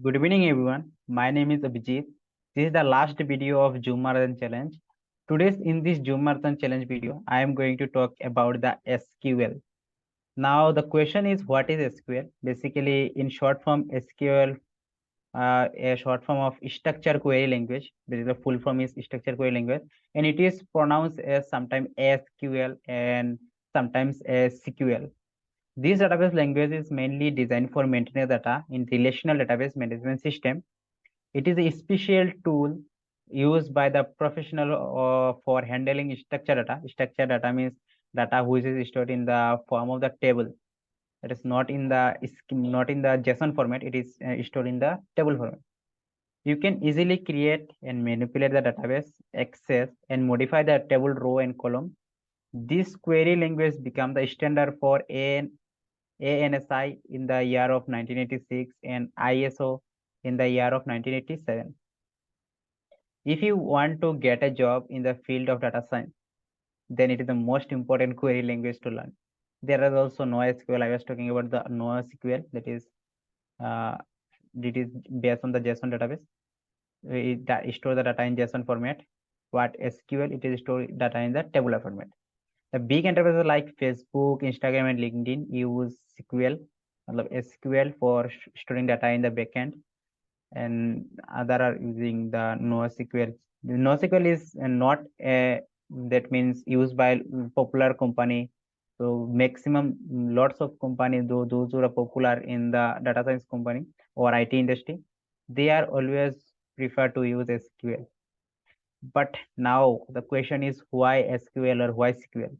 Good evening, everyone. My name is Abhijit. This is the last video of Zoom Marathon Challenge. Today's in this Zoom Marathon Challenge video, I am going to talk about the SQL. Now, the question is, what is SQL? Basically, in short form, SQL, a short form of structure query language. The full form is structure query language, and it is pronounced as sometimes SQL and sometimes SQL. This database language is mainly designed for maintaining data in relational database management system. It is a special tool used by the professional for handling structured data. Structured data means data which is stored in the form of the table. It is not in the JSON format. It is stored in the table format. You can easily create and manipulate the database, access and modify the table row and column. This query language became the standard for ANSI in the year of 1986 and ISO in the year of 1987. If you want to get a job in the field of data science, then it is the most important query language to learn. There is also NoSQL. I was talking about the NoSQL, uh, that is based on the JSON database. It store the data in JSON format. What SQL, it is store data in the tabular format. The big enterprises like Facebook, Instagram, and LinkedIn use SQL for storing data in the backend, and other are using the NoSQL. The NoSQL is not a that means used by popular company. So maximum lots of companies, those who are popular in the data science company or IT industry, they are always prefer to use SQL. But now the question is why SQL or why SQL?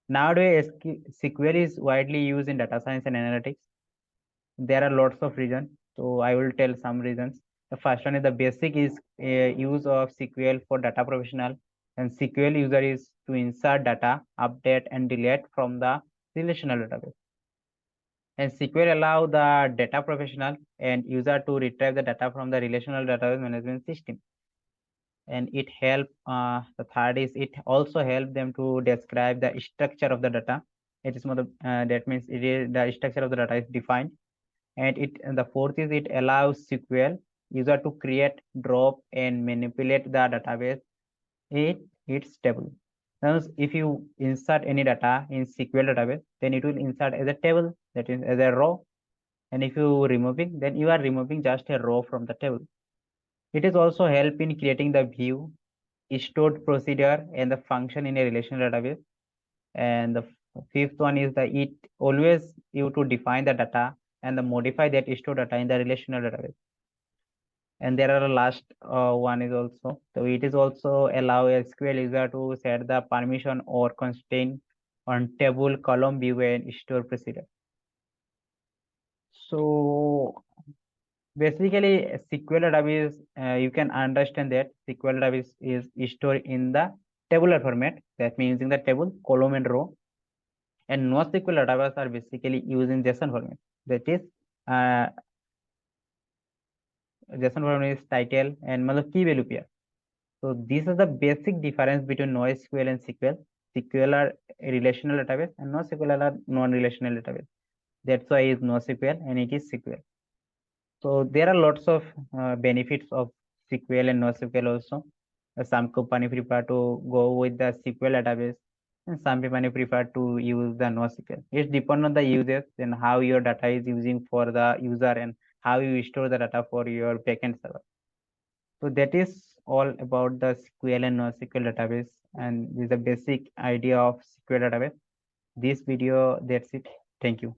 Nowadays, SQL is widely used in data science and analytics. There are lots of reasons, so I will tell some reasons. The first one is the basic is use of SQL for data professional, and SQL user is to insert data, update, and delete from the relational database. And SQL allow the data professional and user to retrieve the data from the relational database management system. And it help the third is it also help them to describe the structure of the data. It is more that means it is the structure of the data is defined. And the fourth is it allows SQL user to create, drop, and manipulate the database its table. Now, if you insert any data in SQL database, then it will insert as a table, that is as a row. And if you removing, then you are removing just a row from the table. It is also help in creating the view, stored procedure, and the function in a relational database. And the fifth one is that it always you to define the data and the modify that stored data in the relational database. And there are a last one is also, so it is also allow SQL user to set the permission or constraint on table, column, view, and store procedure. So basically, SQL database, you can understand that SQL database is stored in the tabular format. That means in the table, column, and row. And NoSQL database are basically used in JSON format. That is, uh, JSON format is title and मतलब key value pair. So these are the basic difference between NoSQL and SQL. SQL are a relational database and NoSQL are non-relational database. That's why it's NoSQL and it is SQL. So there are lots of benefits of SQL and NoSQL also. Some company prefer to go with the SQL database, and some company prefer to use the NoSQL. It depends on the users and how your data is using for the user and how you store the data for your backend server. So that is all about the SQL and NoSQL database, and this is the basic idea of SQL database. This video, that's it. Thank you.